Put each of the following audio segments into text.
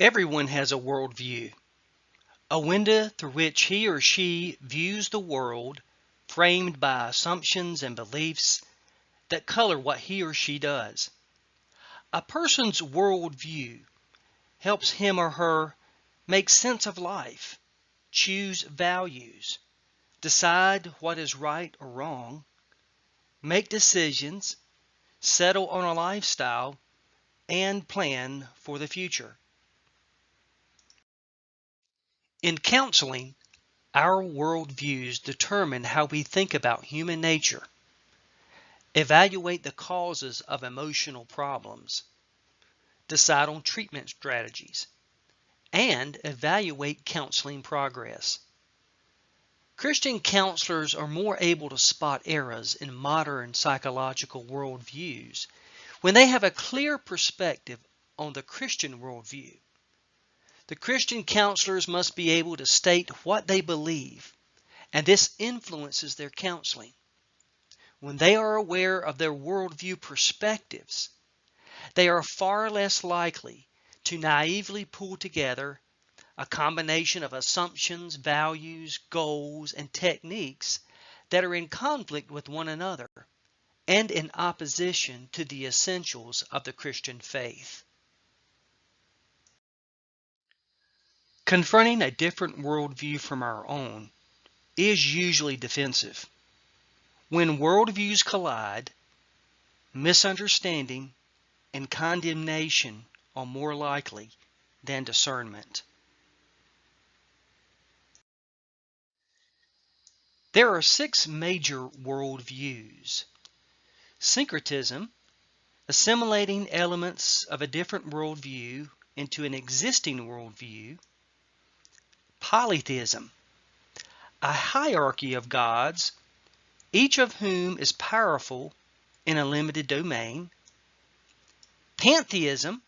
Everyone has a worldview, a window through which he or she views the world, framed by assumptions and beliefs that color what he or she does. A person's worldview helps him or her make sense of life, choose values, decide what is right or wrong, make decisions, settle on a lifestyle, and plan for the future. In counseling, our worldviews determine how we think about human nature, evaluate the causes of emotional problems, decide on treatment strategies, and evaluate counseling progress. Christian counselors are more able to spot errors in modern psychological worldviews when they have a clear perspective on the Christian worldview. The Christian counselors must be able to state what they believe, and this influences their counseling. When they are aware of their worldview perspectives, they are far less likely to naively pull together a combination of assumptions, values, goals, and techniques that are in conflict with one another and in opposition to the essentials of the Christian faith. Confronting a different worldview from our own is usually defensive. When worldviews collide, misunderstanding and condemnation are more likely than discernment. There are 6 major worldviews. Syncretism, assimilating elements of a different worldview into an existing worldview. Polytheism, a hierarchy of gods, each of whom is powerful in a limited domain. Pantheism,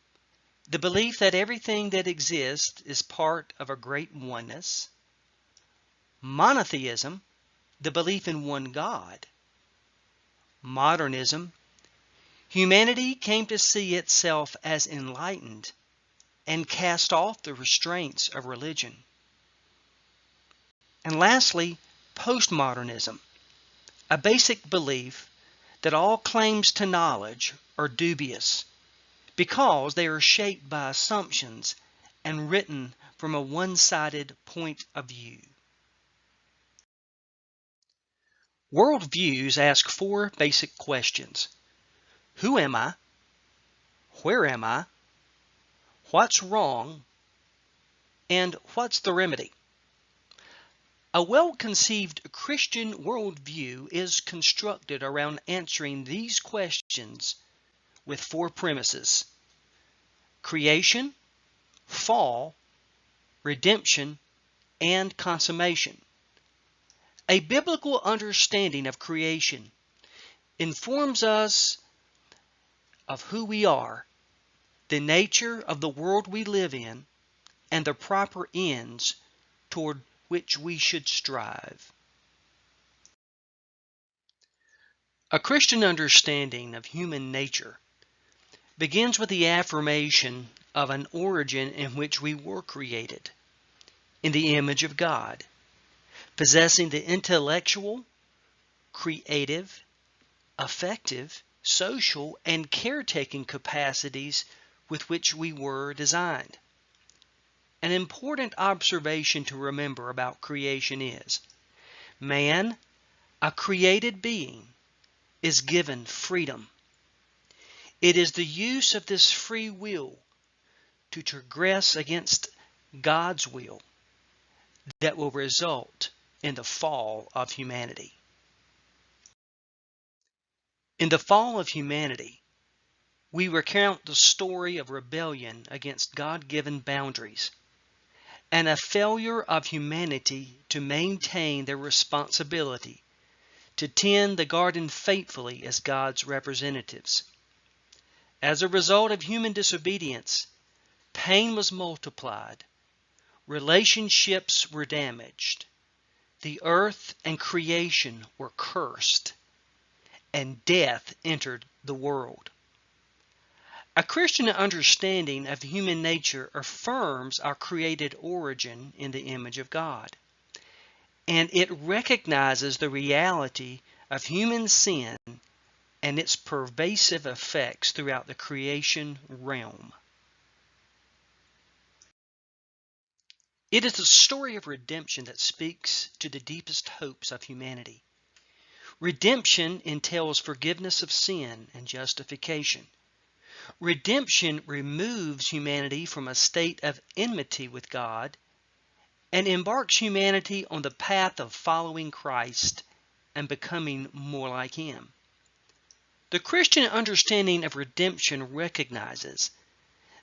the belief that everything that exists is part of a great oneness. Monotheism, the belief in one God. Modernism, humanity came to see itself as enlightened and cast off the restraints of religion. And lastly, postmodernism, a basic belief that all claims to knowledge are dubious because they are shaped by assumptions and written from a one-sided point of view. Worldviews ask 4 basic questions. Who am I? Where am I? What's wrong? And what's the remedy? A well-conceived Christian worldview is constructed around answering these questions with 4 premises: creation, fall, redemption, and consummation. A biblical understanding of creation informs us of who we are, the nature of the world we live in, and the proper ends toward which we should strive. A Christian understanding of human nature begins with the affirmation of an origin in which we were created, in the image of God, possessing the intellectual, creative, affective, social, and caretaking capacities with which we were designed. An important observation to remember about creation is, man, a created being, is given freedom. It is the use of this free will to transgress against God's will that will result in the fall of humanity. In the fall of humanity, we recount the story of rebellion against God-given boundaries and a failure of humanity to maintain their responsibility to tend the garden faithfully as God's representatives. As a result of human disobedience, pain was multiplied, relationships were damaged, the earth and creation were cursed, and death entered the world. A Christian understanding of human nature affirms our created origin in the image of God, and it recognizes the reality of human sin and its pervasive effects throughout the creation realm. It is the story of redemption that speaks to the deepest hopes of humanity. Redemption entails forgiveness of sin and justification. Redemption removes humanity from a state of enmity with God and embarks humanity on the path of following Christ and becoming more like Him. The Christian understanding of redemption recognizes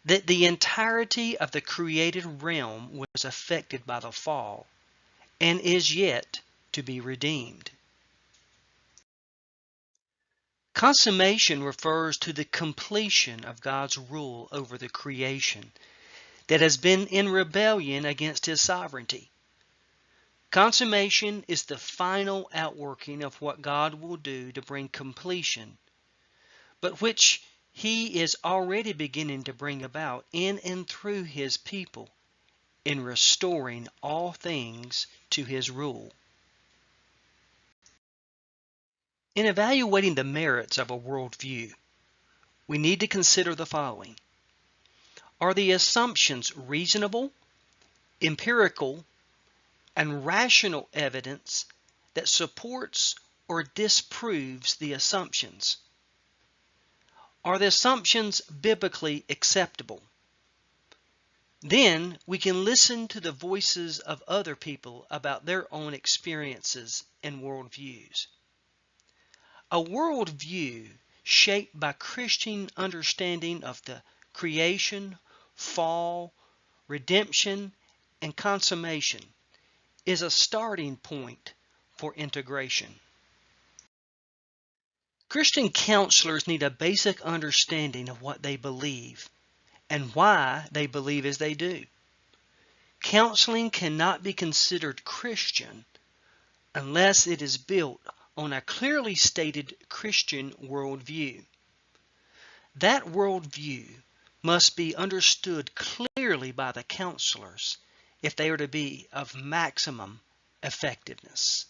that the entirety of the created realm was affected by the fall and is yet to be redeemed. Consummation refers to the completion of God's rule over the creation that has been in rebellion against His sovereignty. Consummation is the final outworking of what God will do to bring completion, but which He is already beginning to bring about in and through His people in restoring all things to His rule. In evaluating the merits of a worldview, we need to consider the following. Are the assumptions reasonable, empirical, and rational evidence that supports or disproves the assumptions? Are the assumptions biblically acceptable? Then we can listen to the voices of other people about their own experiences and worldviews. A worldview shaped by Christian understanding of the creation, fall, redemption, and consummation is a starting point for integration. Christian counselors need a basic understanding of what they believe and why they believe as they do. Counseling cannot be considered Christian unless it is built on a clearly stated Christian worldview. That worldview must be understood clearly by the counselors if they are to be of maximum effectiveness.